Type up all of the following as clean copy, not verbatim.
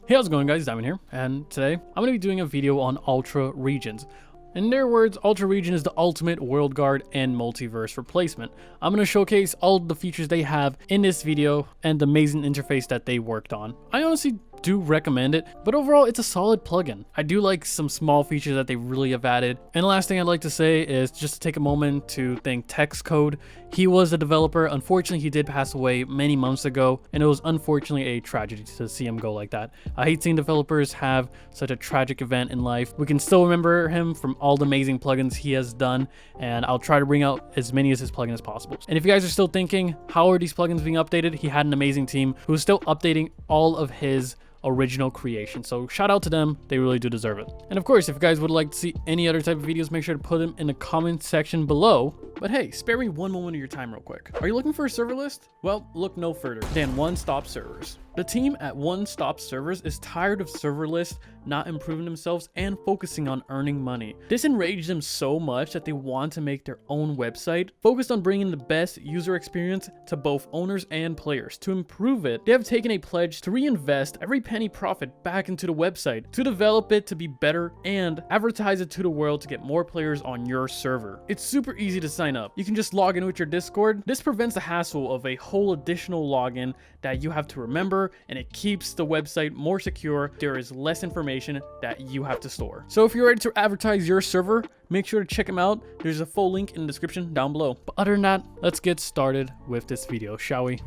Hey, how's it going, guys? Diamond here, and today I'm going to be doing a video on Ultra Regions. In their words, Ultra Region is the ultimate world guard and multiverse replacement. I'm going to showcase all the features they have in this video and the amazing interface that they worked on. I honestly do recommend it, but overall it's a solid plugin. I do like some small features that they really have added. And the last thing I'd like to say is just to take a moment to thank Textcode. He was the developer. Unfortunately, he did pass away many months ago, and it was unfortunately a tragedy to see him go like that. I hate seeing developers have such a tragic event in life. We can still remember him from all the amazing plugins he has done, and I'll try to bring out as many as his plugins as possible. And if you guys are still thinking, how are these plugins being updated? He had an amazing team who is still updating all of his original creation, so shout out to them. They really do deserve it. And of course, if you guys would like to see any other type of videos, make sure to put them in the comment section below. But hey, spare me one moment of your time real quick. Are you looking for a server list? Well, look no further than OneStopServers. The team at OneStopServers is tired of server lists not improving themselves and focusing on earning money. This enraged them so much that they want to make their own website focused on bringing the best user experience to both owners and players. To improve it, they have taken a pledge to reinvest every penny profit back into the website to develop it to be better and advertise it to the world to get more players on your server. It's super easy to sign up. You can just log in with your Discord. This prevents the hassle of a whole additional login that you have to remember, and it keeps the website more secure. There is less information that you have to store. So if you're ready to advertise your server, make sure to check them out. There's a full link in the description down below. But other than that, let's get started with this video, shall we?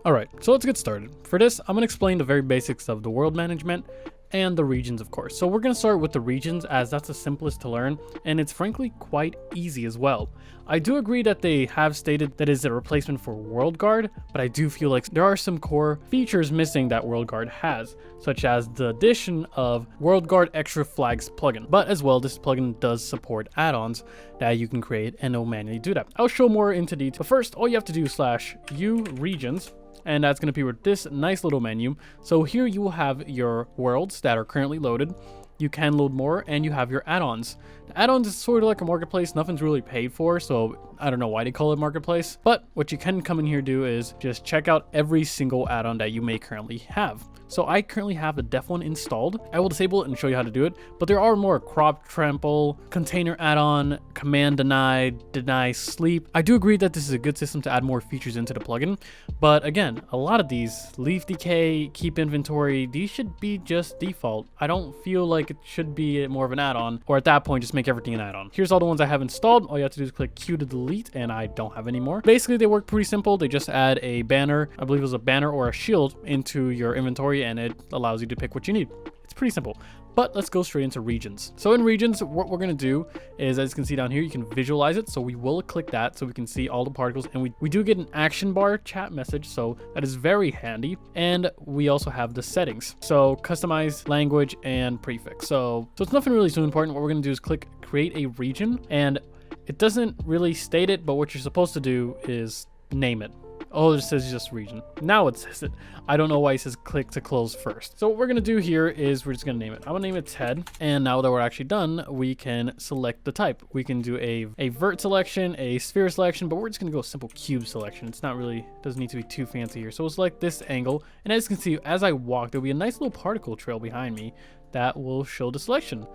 Alright, so let's get started. For this, I'm going to explain the very basics of the world management and the regions, of course. So we're going to start with the regions, as that's the simplest to learn, and it's frankly quite easy as well. I do agree that they have stated that is a replacement for World Guard, but I do feel like there are some core features missing that World Guard has, such as the addition of World Guard Extra Flags plugin. But as well, this plugin does support add-ons that you can create and it'll manually do that. I'll show more into detail. But first, all you have to do is /u regions, and that's going to be with this nice little menu. So here you will have your worlds that are currently loaded. You can load more, and you have your add-ons. Add-ons is sort of like a marketplace. Nothing's really paid for, so I don't know why they call it marketplace. But what you can come in here do is just check out every single add-on that you may currently have. So I currently have the Def one installed. I will disable it and show you how to do it, but there are more: crop trample, container add-on, command deny sleep. I do agree that this is a good system to add more features into the plugin, but again, a lot of these, leaf decay, keep inventory, these should be just default. I don't feel like it should be more of an add-on, or at that point just make everything an add-on. Here's all the ones I have installed. All you have to do is click Q to delete, and I don't have any more. Basically, they work pretty simple. They just add a banner, I believe it was a banner or a shield, into your inventory, and it allows you to pick what you need. It's pretty simple. But let's go straight into regions. So in regions, what we're going to do is, as you can see down here, you can visualize it. So we will click that so we can see all the particles, and we do get an action bar chat message, so that is very handy. And we also have the settings, so customize language and prefix. So it's nothing really too important. What we're going to do is click create a region, and it doesn't really state it, but what you're supposed to do is name it. Oh, it says just region. Now it says it. I don't know why it says click to close first. So what we're going to do here is we're just going to name it. I'm going to name it TED. And now that we're actually done, we can select the type. We can do a vert selection, a sphere selection, but we're just going to go simple cube selection. It's not really, doesn't need to be too fancy here. So we'll select this angle. And as you can see, as I walk, there'll be a nice little particle trail behind me that will show the selection.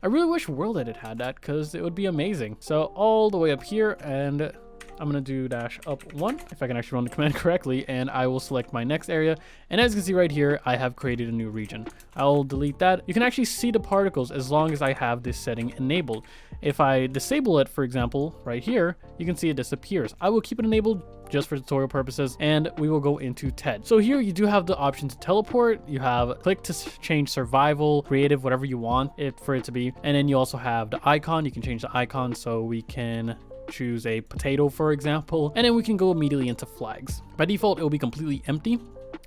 I really wish World Edit had that, because it would be amazing. So all the way up here, and I'm going to do -up1 if I can actually run the command correctly, and I will select my next area. And as you can see right here, I have created a new region. I'll delete that. You can actually see the particles as long as I have this setting enabled. If I disable it, for example, right here, you can see it disappears. I will keep it enabled just for tutorial purposes, and we will go into TED. So here you do have the option to teleport. You have click to change survival, creative, whatever you want it for it to be. And then you also have the icon. You can change the icon, so we can choose a potato, for example, and then we can go immediately into flags. By default, it will be completely empty,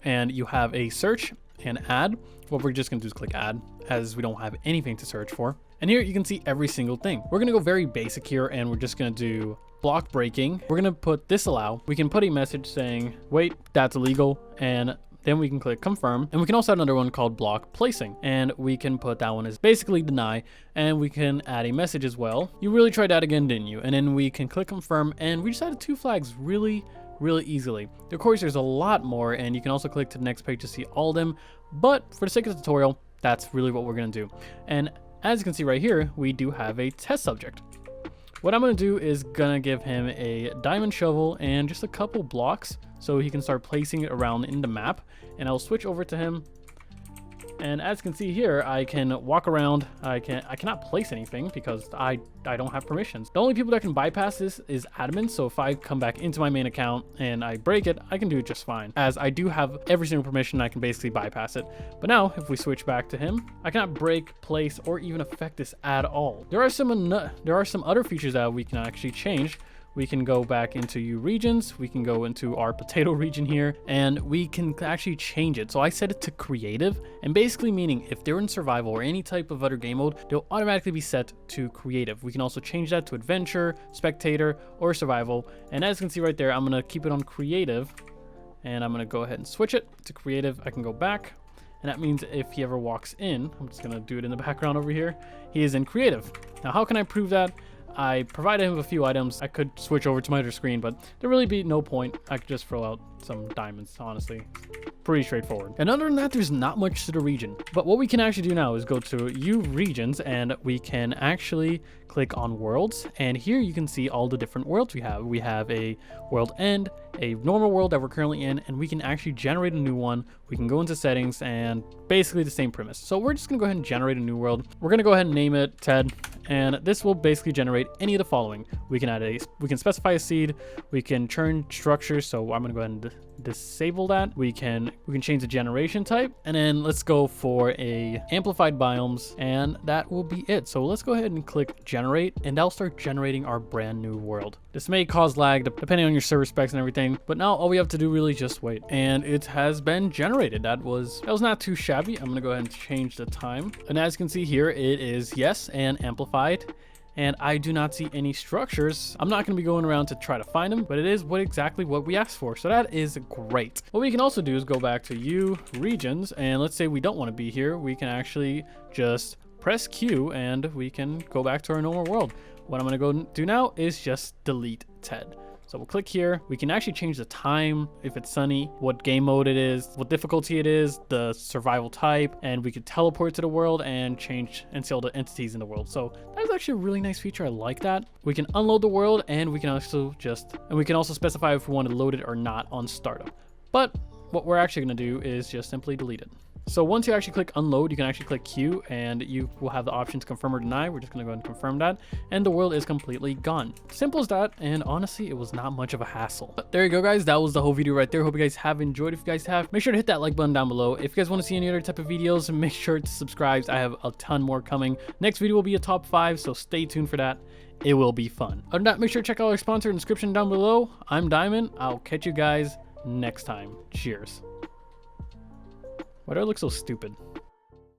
and you have a search and add. What we're just going to do is click add, as we don't have anything to search for. And here you can see every single thing. We're going to go very basic here, and we're just going to do block breaking. We're going to put disallow. We can put a message saying, wait, that's illegal, and then we can click confirm, and we can also add another one called block placing, and we can put that one as basically deny, and we can add a message as well. You really tried that again, didn't you? And then we can click confirm, and we just added 2 flags really really easily. Of course, there's a lot more, and you can also click to the next page to see all of them, but for the sake of the tutorial, that's really what we're going to do. And as you can see right here, we do have a test subject. What I'm going to do is going to give him a diamond shovel and just a couple blocks so he can start placing it around in the map. And I'll switch over to him. And as you can see here, I can walk around. I cannot place anything because I don't have permissions. The only people that can bypass this is admins. So if I come back into my main account and I break it, I can do it just fine, as I do have every single permission. I can basically bypass it. But now if we switch back to him, I cannot break, place, or even affect this at all. There are some other features that we can actually change. We can go back into regions, we can go into our potato region here, and we can actually change it. So I set it to creative, and basically meaning if they're in survival or any type of other game mode, they'll automatically be set to creative. We can also change that to adventure, spectator, or survival. And as you can see right there, I'm gonna keep it on creative, and I'm gonna go ahead and switch it to creative. I can go back, and that means if he ever walks in, I'm just gonna do it in the background over here, he is in creative. Now, how can I prove that? I provided him with a few items. I could switch over to my other screen, but there really be no point. I could just throw out some diamonds, honestly. Pretty straightforward. And other than that, there's not much to the region. But what we can actually do now is go to regions, and we can actually click on worlds. And here you can see all the different worlds we have. We have a world end, a normal world that we're currently in, and we can actually generate a new one. We can go into settings, and basically the same premise. So we're just gonna go ahead and generate a new world. We're gonna go ahead and name it Ted, and this will basically generate any of the following. We can specify a seed, we can churn structures, so I'm gonna go ahead and disable that. We can change the generation type, and then let's go for a amplified biomes, and that will be it. So let's go ahead and click generate, and that'll start generating our brand new world. This may cause lag depending on your server specs and everything, but now all we have to do really is just wait, and it has been generated. That was not too shabby. I'm gonna go ahead and change the time, and as you can see here, it is yes and amplified. And I do not see any structures. I'm not going to be going around to try to find them, but it is exactly what we asked for. So that is great. What we can also do is go back to regions, and let's say we don't want to be here. We can actually just press Q, and we can go back to our normal world. What I'm going to go do now is just delete Ted. So we'll click here. We can actually change the time, if it's sunny, what game mode it is, what difficulty it is, the survival type, and we could teleport to the world and change and see all the entities in the world. So that's actually a really nice feature. I like that. We can unload the world, and we can also specify if we want to load it or not on startup. But what we're actually going to do is just simply delete it. So once you actually click unload, you can actually click Q, and you will have the option to confirm or deny. We're just going to go ahead and confirm that, and the world is completely gone. Simple as that, and honestly, it was not much of a hassle. But there you go, guys. That was the whole video right there. Hope you guys have enjoyed. If you guys have, make sure to hit that like button down below. If you guys want to see any other type of videos, make sure to subscribe. I have a ton more coming. Next video will be a top 5, so stay tuned for that. It will be fun. Other than that, make sure to check out our sponsor in the description down below. I'm Diamond. I'll catch you guys next time. Cheers. Why do I look so stupid?